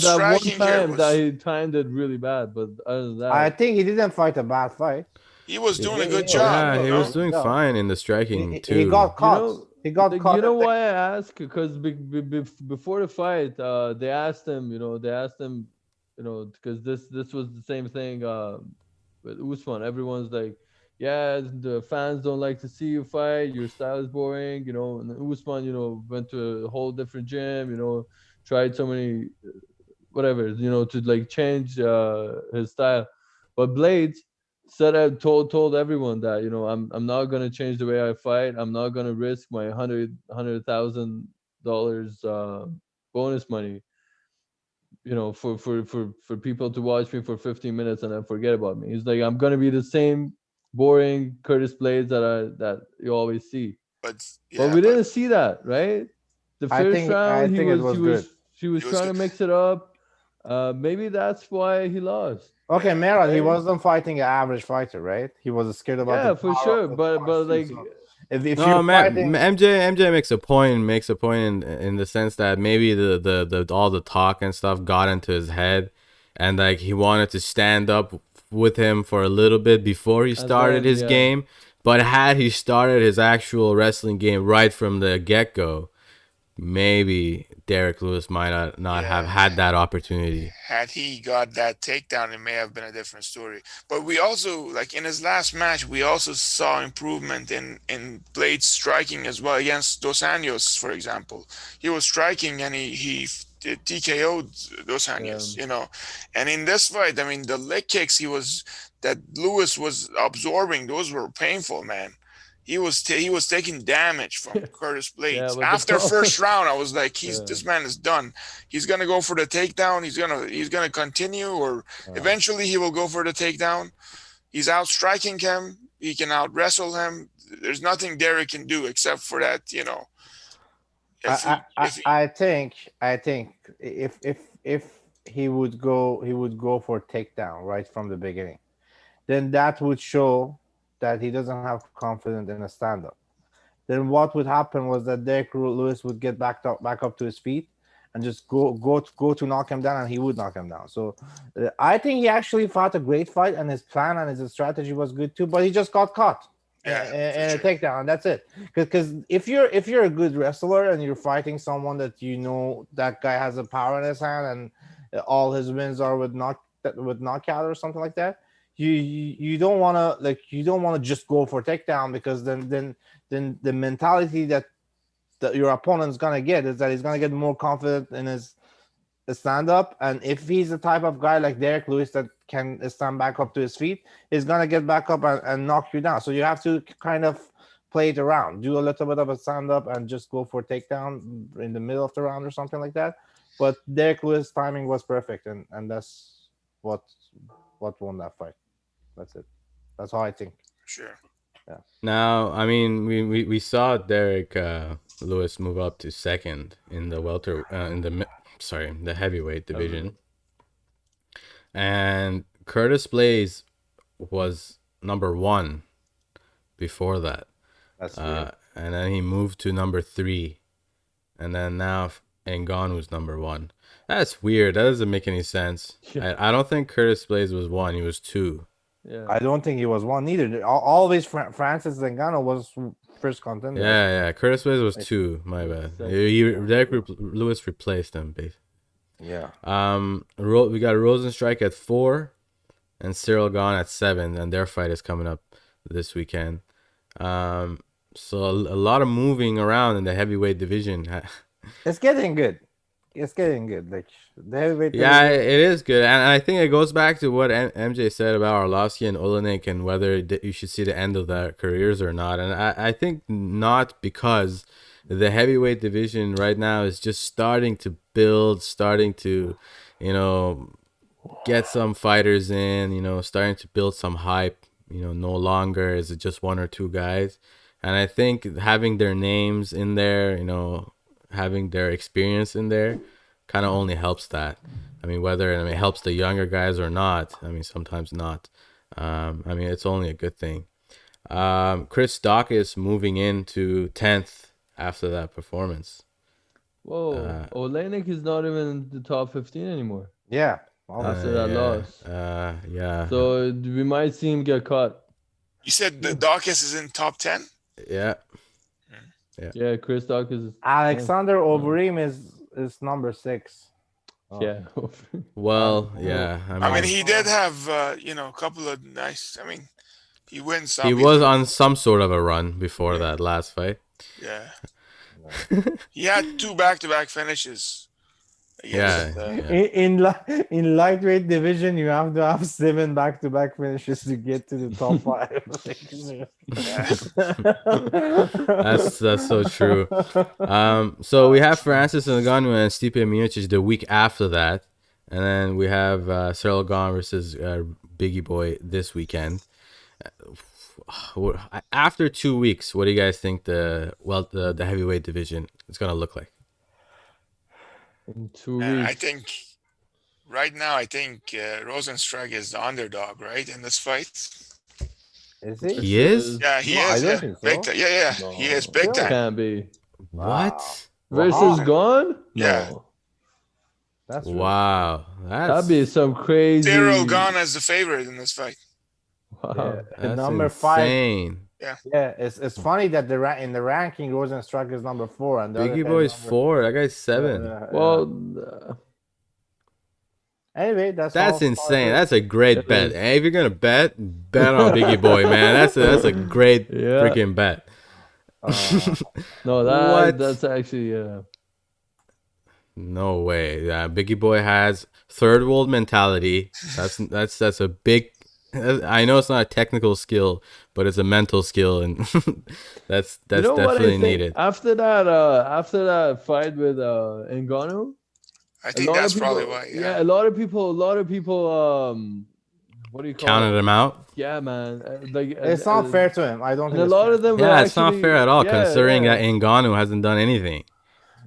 time was... that he timed it really bad. But other than that, I think he didn't fight a bad fight. He was doing a good job. Yeah, he was doing fine in the striking too. He got caught. He got caught. You know why I ask? Because before the fight, they asked him. Because this was the same thing with Usman. Everyone's like, yeah, the fans don't like to see you fight. Your style is boring. And Usman, went to a whole different gym. Tried so many, whatever, to like change his style. But Blaydes told everyone that I'm not gonna change the way I fight. I'm not gonna risk my $100,000 bonus money. For people to watch me for 15 minutes and then forget about me. He's like, I'm gonna be the same boring Curtis Blaydes that you always see. But we didn't see that, right? The first round, he was trying to mix it up. Maybe that's why he lost. Okay, Merad, he wasn't fighting an average fighter, right? He was scared about for sure. But like, if MJ makes a point in the sense that maybe the all the talk and stuff got into his head, and like he wanted to stand up with him for a little bit before he started his game. But had he started his actual wrestling game right from the get-go, maybe Derek Lewis might not have had that opportunity. Had he got that takedown, it may have been a different story. But we also, like in his last match, we also saw improvement in Blaydes striking as well against Dos Anjos, for example. He was striking and he TKO'd Dos Anjos, And in this fight, I mean, the leg kicks that Lewis was absorbing, those were painful, man. He was taking damage from Curtis Blaydes. After first round, I was like, this man is done. He's gonna go for the takedown. He's gonna continue, or eventually he will go for the takedown. He's out striking him. He can out wrestle him. There's nothing Derek can do except for that. I think if he would go for takedown right from the beginning, then that would show that he doesn't have confidence in a stand-up. Then what would happen was that Derek Lewis would get back up to his feet and just go to knock him down, and he would knock him down. So I think he actually fought a great fight, and his plan and his strategy was good too, but he just got caught in a takedown, and that's it. Because if you're a good wrestler and you're fighting someone that that guy has a power in his hand and all his wins are with knockout or something like that, you don't want to just go for takedown, because then the mentality that your opponent's gonna get is that he's gonna get more confident in his stand up, and if he's the type of guy like Derek Lewis that can stand back up to his feet, he's gonna get back up and knock you down. So you have to kind of play it around, do a little bit of a stand up and just go for takedown in the middle of the round or something like that. But Derek Lewis' timing was perfect, and that's what won that fight. That's it. That's how I think. Sure. Yeah. Now, I mean, we saw Derek Lewis move up to second in the the heavyweight division. And Curtis Blaydes was number 1 before that. That's weird. And then he moved to number 3. And then now Ngannou's number 1. That's weird. That doesn't make any sense. Yeah. I don't think Curtis Blaydes was 1. He was 2. Yeah. I don't think he was 1 either. Always Francis Ngannou was first contender. Yeah. Curtis Blaydes was 2. My bad. Lewis replaced him, basically. Yeah. We got Rozenstruik at 4 and Cyril Gane at 7, and their fight is coming up this weekend. So a lot of moving around in the heavyweight division. It's getting good. It's getting good. Like the heavyweight. Yeah, division- it is good, and I think it goes back to what MJ said about Arlovsky and Olynyk and whether you should see the end of their careers or not. And I think not, because the heavyweight division right now is just starting to build, starting to, get some fighters in, starting to build some hype. No longer is it just 1 or 2 guys. And I think having their names in there, having their experience in there kind of only helps that. Whether it helps the younger guys or not, sometimes not. It's only a good thing. Chris Dawkins moving into 10th after that performance. Whoa, Olynyk is not even in the top 15 anymore Yeah. after that loss. Yeah. So we might see him get caught. You said the Dawkins is in top 10? Yeah. Yeah, Chris Dawkins is. Alexander Overeem is number 6. Oh. Yeah. Well, yeah. He did have a couple of nice. He wins some. He was on some sort of a run before that last fight. Yeah. He had 2 back-to-back finishes. Yeah. In lightweight division, you have to have 7 back-to-back finishes to get to the top 5. That's so true. So we have Francis Ngannou and Stipe Miocic the week after that, and then we have Cyril Gane versus Biggie Boy this weekend. After 2 weeks, what do you guys think the heavyweight division is gonna look like? In 2 weeks. I think right now, Rozenstruik is the underdog, right, in this fight. Is he? He is? Yeah, he No, I is. don't Yeah, think so. big time. Yeah, No. he is big time. Can't be. What? Versus Gone? Yeah. No. That's Wow. That'd be some crazy. Cyril Gane as the favorite in this fight. Wow. That's number 5. insane. Yeah, it's funny that in the ranking, Rozenstruik is number 4 and the other Biggie guy's Boy's number- 4. That guy's 7. Well, anyway, that's That's all insane. for- That's a great It bet. is. Hey, if you're gonna bet on Biggie Boy, man. That's a great Yeah. freaking bet. no, What? that's actually No way. Yeah, Biggie Boy has third world mentality. That's a big. I know it's not a technical skill, but it's a mental skill, and that's You know what I definitely think? needed. After that fight with Ngannou, I think that's probably why. Yeah, a lot of people. What do you call Counted it? him out. Yeah, man. It's not fair to him. I don't And think a it's lot fair. of them. Yeah, were it's not actually- fair at all, yeah, considering yeah. that Ngannou hasn't done anything.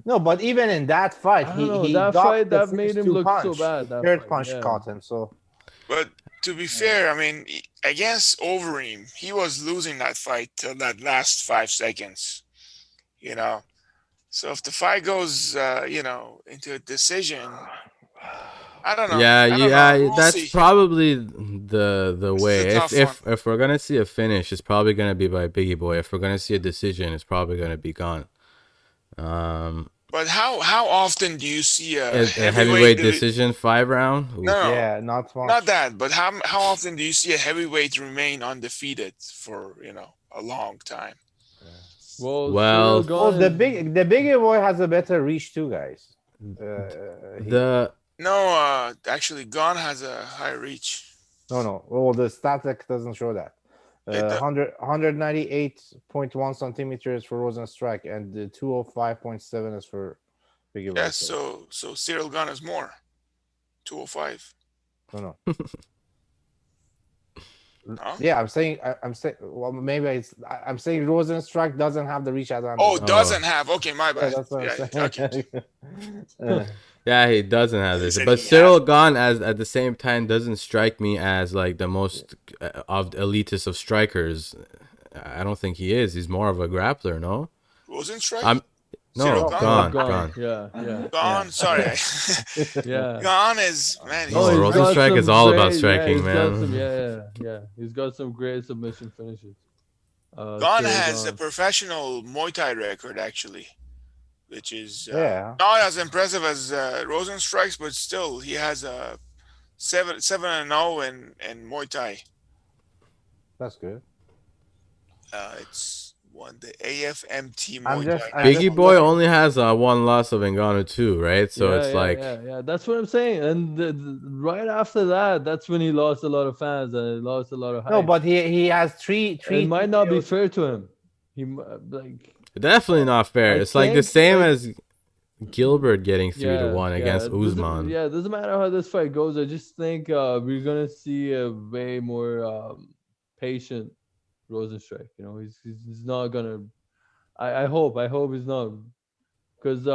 No, but even in that fight, I don't know, he that got fight, the that made first him 2 look so punch. bad, that Third fight, punch yeah. caught him. So But to be fair, against Overeem, he was losing that fight till that last 5 seconds. So if the fight goes, into a decision, I don't know. Yeah, I don't know. We'll that's see. probably the This is way. a tough If we're gonna see a finish, it's probably gonna be by Biggie Boy. If we're gonna see a decision, it's probably gonna be Gone. But how often do you see a A heavyweight divi- decision 5 round. Ooh. No, yeah, not much. not that. But how often do you see a heavyweight remain undefeated for a long time? Well, Well, Cyril Well, Gane the bigger boy has a better reach too, guys. No, actually, Gane has a high reach. No. Well, the static doesn't show that. It does. 198.1 centimeters for Rozenstruik and the 205.7 is for bigger boy. Yes, so Cyril Gane is more. 205. No. No? Yeah, I'm saying. I'm saying. Well, maybe I'm saying Rozenstruik doesn't have the reach advantage. Oh, doesn't have. Okay, my yeah, bad. that's what I'm Yeah, saying. okay. Yeah, he doesn't have He this. said But he Cyril has. Gane as at the same time doesn't strike me as like the most of the elitist of strikers. I don't think he is. He's more of a grappler, no? Rozenstruik? I'm Cyril no, Gane? Gone, Gone. Gone. Yeah. Gone. Sorry. Yeah. Gone is man. No, He's he's got Rozenstruik some is all about great- striking, he's got some, man. yeah. He's got some great submission finishes. Gone Cyril has a Gane. professional Muay Thai record actually, which is Yeah. not as impressive as Rozenstruik's, but still he has a 7-0 in Muay Thai. That's good. It's won the AFMT I'm Muay just- Thai. I'm Biggie just Boy looking- only has one loss of Ngannou too, right? So it's like yeah. That's what I'm saying. And right after that, that's when he lost a lot of fans and he lost a lot of hype. No, but he has three. it might not be fair to him. He like definitely not fair. I It's like the think, same like- as Gilbert getting 3-1 against doesn't- Usman. Yeah, doesn't matter how this fight goes. I just think we're gonna see a way more patient Rozenstruik. You know, he's not gonna. I hope he's not, because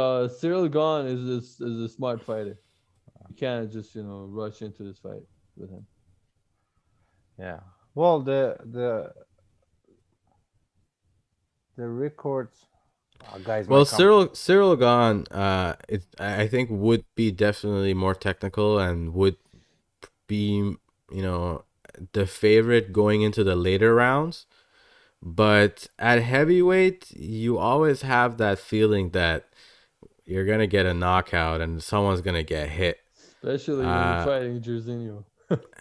Cyril Gane is a smart fighter. You can't just rush into this fight with him. Yeah. Well, the records, guys. Well, might come- Cyril Gane, I think would be definitely more technical and would be the favorite going into the later rounds. But at heavyweight, you always have that feeling that you're gonna get a knockout and someone's gonna get hit. Especially when you're fighting Jorginho.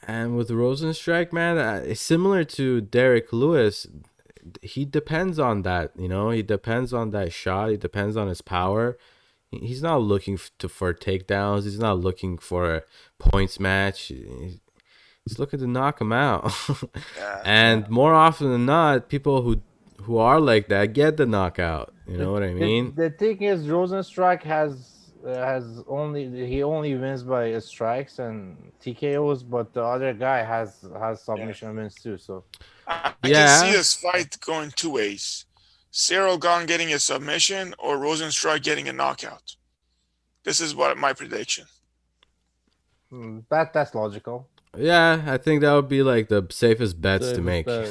And with Rozenstruik, man, it's similar to Derek Lewis. He depends on that, he depends on that shot. He depends on his power. He's not looking for takedowns. He's not looking for a points match. He's looking to knock him out. And more often than not, people who are like that get the knockout. You know what I mean? The thing is, Rozenstruik has only wins by strikes and TKOs, but the other guy has submission wins too. So I Yeah. can see this fight going two ways: Cyril Gane getting a submission or Rozenstruik getting a knockout. This is what my prediction. that's logical. Yeah, I think that would be like the safest bets to Safest make. bet.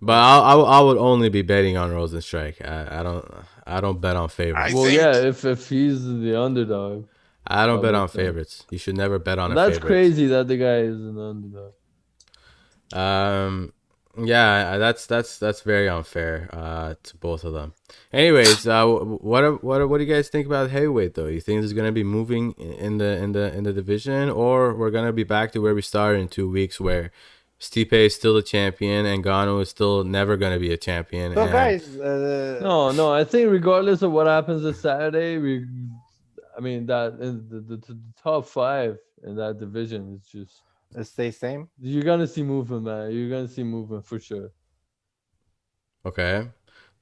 But I would only be betting on Rozenstruik. I don't bet on favorites. I Well, think- yeah, if he's the underdog, I don't bet on understand. favorites. You should never bet on a that's favorite. crazy that the guy is an underdog. Yeah, that's very unfair to both of them. Anyways, what do you guys think about heavyweight though? You think this is gonna be moving in the division, or we're gonna be back to where we started in 2 weeks, where Stipe is still the champion and Gane is still never gonna be a champion? So and- guys, No, I think regardless of what happens this Saturday, that in the top 5 in that division is just it stays same. you're gonna see movement, man. You're gonna see movement for sure. Okay.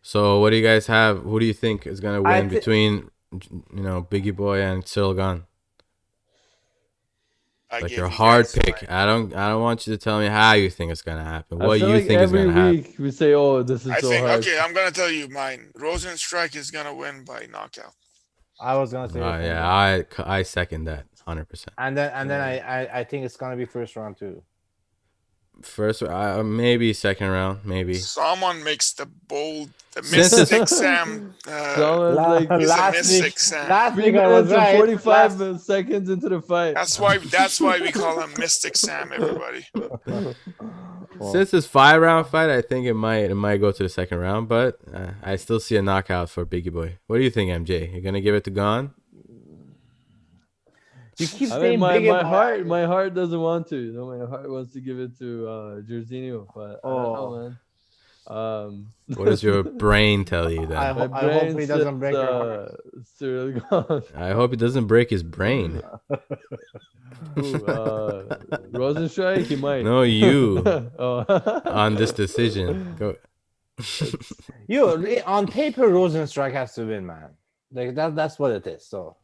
So what do you guys have? Who do you think is gonna win between Biggie Boy and Cyril Gane? I Like give your you hard guys pick. I don't want you to tell me how you think it's gonna happen. I What feel you like think is every gonna happen. week we say, "Oh, this is I so think hard." okay. I'm gonna tell you mine. Rozenstruik is gonna win by knockout. I was gonna say. the same Yeah, thing. I second that 100%. And then I think it's gonna be first round too. First, maybe second round, maybe. Someone makes the Since Mystic Sam. Someone's like He's a last mystic week, Sam. last 3 week I was minutes and right. 45 Last- seconds into the fight. That's why we call him Mystic Sam. Everybody. Since it's 5-round fight, I think it might go to the second round, but I still see a knockout for Biggie Boy. What do you think, MJ? You're gonna give it to Gane? You keep I saying mean, big and hard. my heart doesn't want to. My heart wants to give it to Jorginho, but I don't know, man. What does your brain tell you then? I I, hope he doesn't break your heart. Cyril Gane. hope it doesn't break his brain. Rozenstruik, he might. No, you Oh. on this decision. Go. On paper, Rozenstruik has to win, man. Like that's what it is. So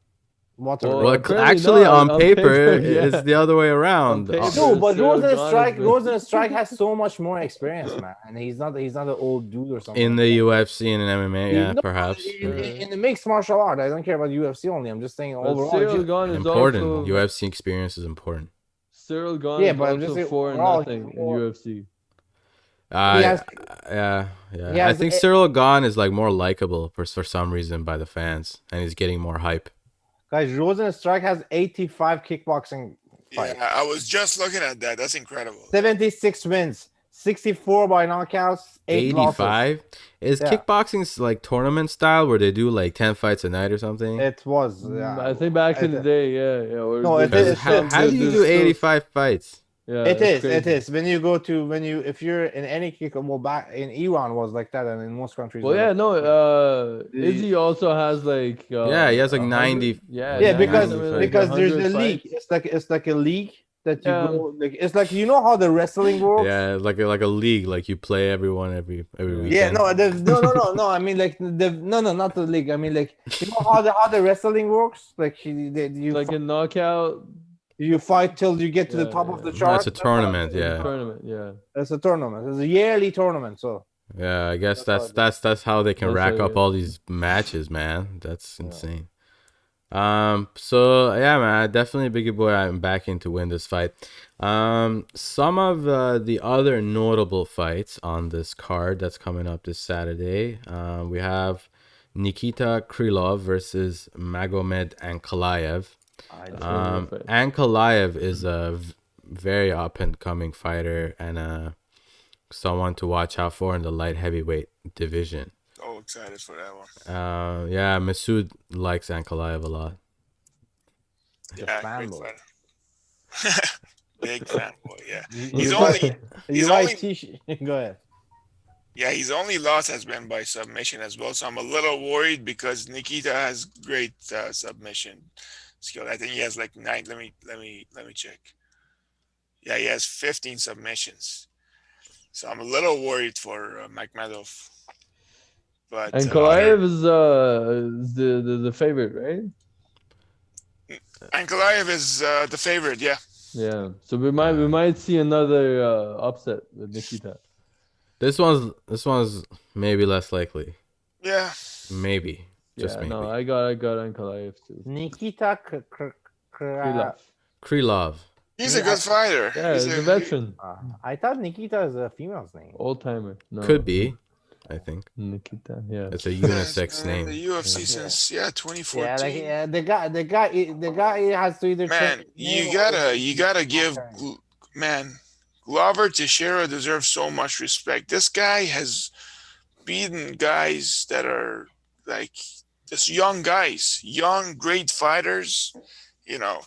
Water. Well, Well, apparently actually, not. on paper, yeah. it's the other way around. paper. No, but Cyril Gane is Rozenstruik has so much more experience, man, and he's not an old dude or something. In like the that. UFC and in MMA, yeah, No, perhaps. in the mixed martial art, I don't care about UFC only. I'm just saying But overall. Cyril Gane is Important. also UFC experience is important. Cyril Gane Yeah, is but I'm just also saying 4 overall, nothing in more- UFC. has- Yeah. he I has think a- Cyril Gane is like more likable for some reason by the fans, and he's getting more hype. Guys, Rozenstruik has 85 kickboxing fights, Yeah, I was just looking at that. That's incredible. 76 wins, 64 by knockouts, 8 losses. 85 is Yeah. kickboxing's like tournament style where they do like 10 fights a night or something. It was. Yeah. I think back in the day, yeah. Where No, it there's is- Because some- how do you there's do still- 85 fights? Yeah, It that's is. It crazy. is. If you're in any kick, well, back in Iran was like that, and in most countries. Well, were yeah, like no. The- Izzy also has like. Yeah, he has like 100 90. Yeah, yeah, 90 because something like because there's 100 a league. fights. It's like a league that you Yeah. go. Like it's like you know how the wrestling works. Yeah, like a league, like you play everyone every weekend. Yeah, no, no. I mean, like no, not the league. I mean, like you know how the wrestling works. Like you Like a knockout you fight till you get to the Yeah, top of yeah. the chart. That's a tournament, yeah. tournament. Yeah. It's a tournament. It's a yearly tournament. So Yeah, I guess That's that's how they can That's rack how up you- all these matches, man. That's insane. So yeah, man, definitely Biggie Boy. I'm backing to win this fight. Some of the other notable fights on this card that's coming up this Saturday. We have Nikita Krylov versus Magomed Ankalaev. Ankalaev is a very up and coming fighter and someone to watch out for in the light heavyweight division. Oh, excited for that one. Yeah, Masood likes Ankalaev a lot. Yeah, great fanboy. fighter. Big fanboy. Yeah, You he's like- only you only- like T-shirt. Go ahead. his only loss has been by submission as well. So I'm a little worried because Nikita has great submission skill. I think he has like 9. Let me check. Yeah, he has 15 submissions. So I'm a little worried for Makhmedov. But And Kalaev is the favorite, right? Ankalaev is the favorite. Yeah. Yeah. So we might see another upset with Nikita. This one's maybe less likely. Yeah. Maybe. Just Yeah. maybe. No, I got Ankalaev too. Nikita Krylov. Krylov. He's a good fighter. Yeah, He's he's a veteran, I thought Nikita is a female's name. old timer. No, Could be, I think. Nikita. Yeah. It's a He's unisex been in name. the UFC since 2014. Yeah, like the guy has to either Man, you gotta give Glover Teixeira deserves so much respect. This guy has beaten guys that are like just young guys, young great fighters. You know,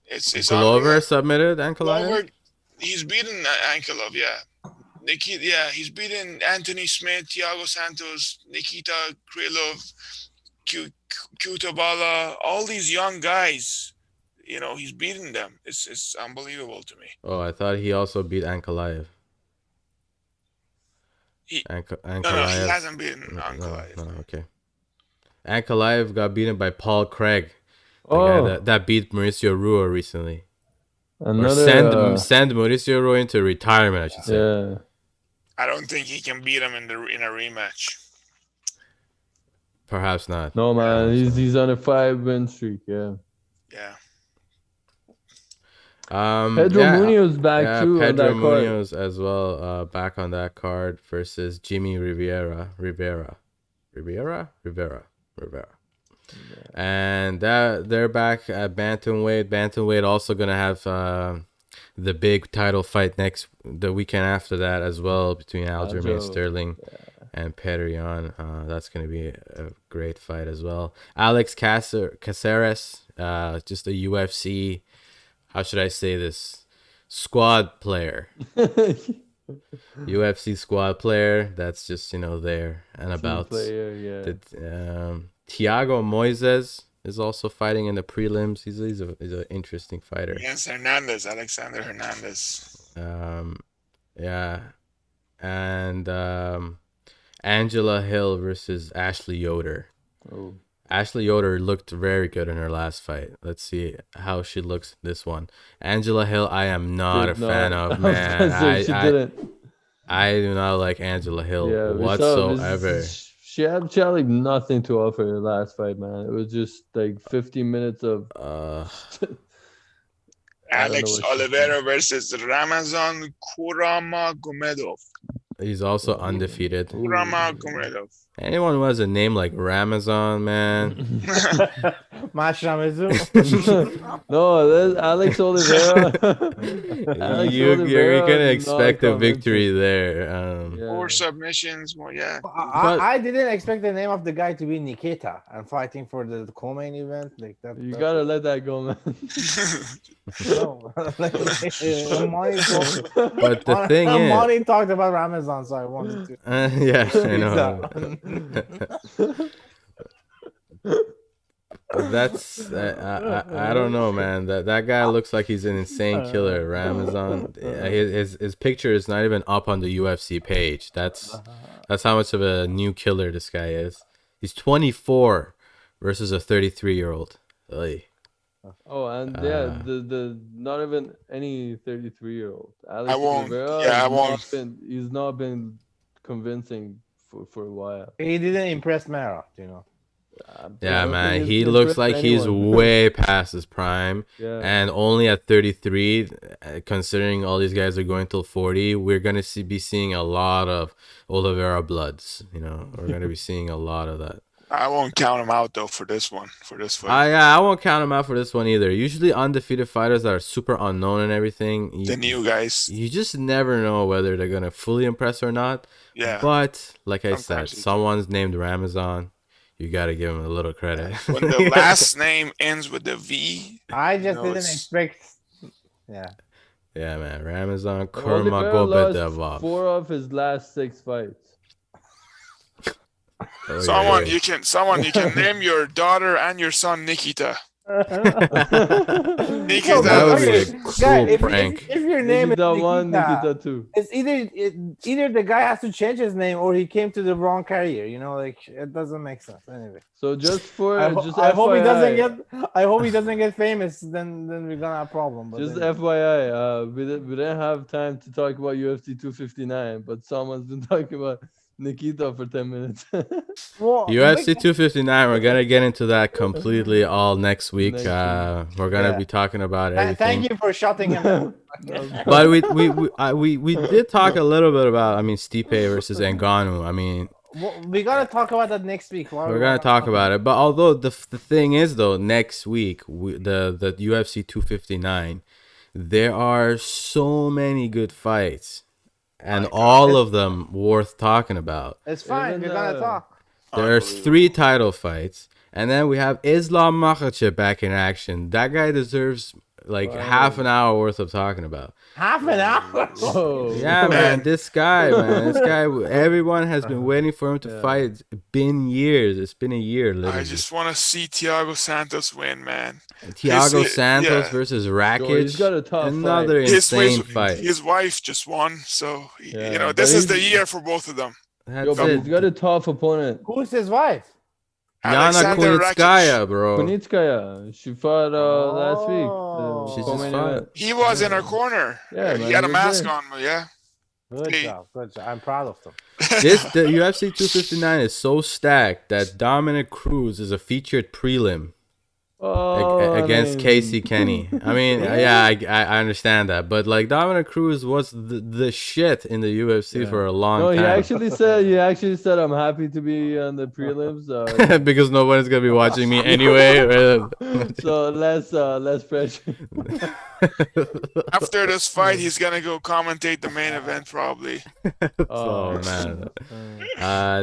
it's Glover unreal. submitted Ankalaev? Glover, he's beaten Ankalaev, yeah. Nikita, yeah, he's beaten Anthony Smith, Thiago Santos, Nikita Krylov, Kutabala, all these young guys. You know, he's beaten them. It's unbelievable to me. Oh, I thought he also beat Ankalaev. No, he Ankalaev. hasn't beaten Ankalaev. No, okay. Ankalaev got beaten by Paul Craig. The Oh, guy that beat Mauricio Rua recently. Or another. send Mauricio Rua into retirement, I should say. Yeah. I don't think he can beat him in a rematch. Perhaps not. No man, he's on a 5-win streak. Yeah. Yeah. Pedro yeah, Munoz back yeah, too on Pedro that card. Munoz as well, back on that card versus Jimmy Rivera. And they're back at bantamweight. Bantamweight also gonna have the big title fight the weekend after that as well between Aljamain Sterling and Petr Yan. That's gonna be a great fight as well. Alex Caceres, just a UFC. How should I say this? Squad player. UFC squad player. That's just, there and about. Player, yeah. Thiago Moises is also fighting in the prelims. He's an interesting fighter. Against Alexander Hernandez. Yeah. And Angela Hill versus Ashley Yoder. Oh. Ashley Yoder looked very good in her last fight. Let's see how she looks this one. Angela Hill, I am not a fan of, man. She didn't. I do not like Angela Hill Yeah, whatsoever. She had like nothing to offer in her last fight, man. It was just like 15 minutes of. Alex Oliveira versus Ramazan Kuramagomedov. He's also undefeated. Kuramagomedov. Anyone who has a name like Ramazan, man. Mashramezu. No, that's Alex Oliveira. You're gonna expect a victory there. More submissions, more I didn't expect the name of the guy to be Nikita and fighting for the co-main event like that. You gotta let that go, man. No, But the thing is, Money talked about Ramazan, so I wanted to. yeah, I know. That's I don't know, man. That guy looks like he's an insane killer. Ramazan, his picture is not even up on the UFC page. That's how much of a new killer this guy is. He's 24 versus a 33-year-old. Oh, and the not even any 33-year-old. I won't. He's not been convincing for a while. He didn't impress Mara, you know. Yeah, man, he looks like he's way past his prime, and only at 33. Considering all these guys are going till 40, we're gonna be seeing a lot of Oliveira bloods. You know, we're gonna be seeing a lot of that. I won't count him out though for this one. For this fight. I won't count him out for this one either. Usually undefeated fighters that are super unknown and everything. The new guys. You just never know whether they're gonna fully impress or not. Yeah. But like I said, someone's named Ramazan. You gotta give him a little credit. When the last name ends with a V. I just didn't expect. Yeah. Yeah, man. Ramazan Kurmagomedov. 4 of his last 6 fights. Someone you can name your daughter and your son Nikita. Nikita, that would be a cool prank. If your name is Nikita, Nikita too. It's either the guy has to change his name or he came to the wrong carrier. You know, like it doesn't make sense anyway. So I hope he doesn't get famous. Then we're gonna have a problem. But just FYI, we didn't have time to talk about UFC 259, but someone's been talking about Nikita for 10 minutes. UFC 259, we're gonna get into that completely all next week. We're gonna be talking about everything. Thank you for shutting him down. But we did talk a little bit about, Stipe versus Ngannou. We gotta talk about that next week. We're gonna talk about it. But although the thing is though, next week the UFC 259, there are so many good fights. And all of them worth talking about. It's fine. We're gonna talk. There's 3 title fights, and then we have Islam Makhachev back in action. That guy deserves half an hour worth of talking about. Half an hour? Whoa. Yeah, man. This guy, everyone has been waiting for him to fight. It's been years. It's been a year, literally. I just want to see Thiago Santos win, man. Thiago Santos versus Rakic. He's got a tough Another insane fight. His wife just won, so this is the year for both of them. That's it. He's got a tough opponent. Who's his wife? Yana Kunitskaya, bro. Kunitskaya. She fought last week. She just fought. He was in her corner. Yeah, he had a mask on, but yeah. Good job. I'm proud of them. The UFC 259 is so stacked that Dominic Cruz is a featured prelim against Casey Kenny. I understand that, but Dominic Cruz was the shit in the UFC for a long time. He actually said I'm happy to be on the prelims because nobody's gonna be watching me anyway. So less pressure. After this fight, he's gonna go commentate the main event probably. Oh man.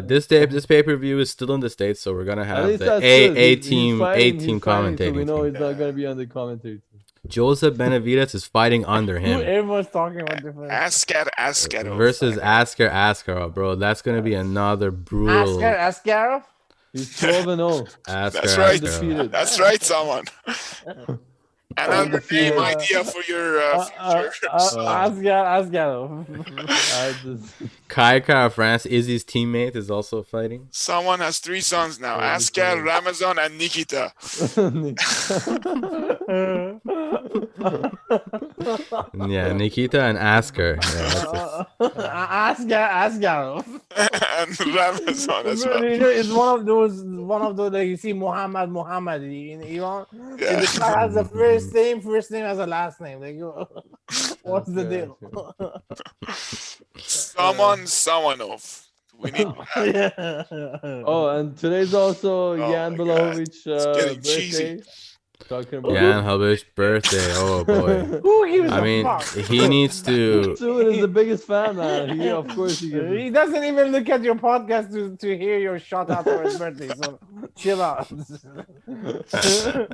This pay-per-view is still in the States, so we're gonna have the A team commentating. So we know he's not gonna be on the commentary. Joseph Benavidez is fighting under him. Everyone's talking about different. Askarov versus Askar Askarov, bro. That's gonna be another brutal. Askarov? He's 12-0. That's right. That's right, someone. Another name idea for your future. Askarov. Kaika of France, Izzy's teammate, is also fighting. Someone has 3 sons now: Oh, Asker, okay. Ramazan, and Nikita. Yeah, Nikita and Asker. Yeah, Asgar. And Ramazan as well. It's one of those like you see Muhammad. You know, Yeah. the guy has a first name as a last name. Like, what's the Okay, deal? Someone Samanov. We need Yeah. Oh, and today's also Jan my God. Blahovic's It's getting birthday. cheesy. Talking about Jan Hubich's birthday. Oh boy. Who gives I a mean, fuck? he needs to. Dude is the biggest fan, man. He, of course, he gives. He doesn't even look at your podcast to hear your shout out for his birthday. So chill out.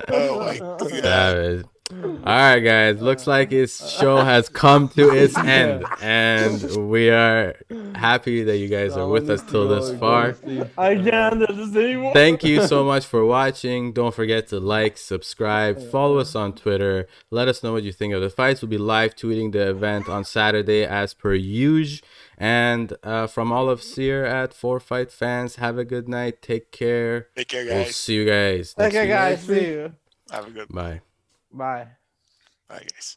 Oh my God. Savage. All right, guys. Looks like his show has come to its end, and we are happy that you guys are with us till this far. I can't do this anymore. Thank you so much for watching. Don't forget to like, subscribe, follow us on Twitter. Let us know what you think of the fights. We'll be live tweeting the event on Saturday as per usual. And from all of us here at 4Fight Fans, have a good night. Take care. Take care, We'll guys. see you guys next Okay, week. guys. See you. Have a good Bye. Bye. bye, guys.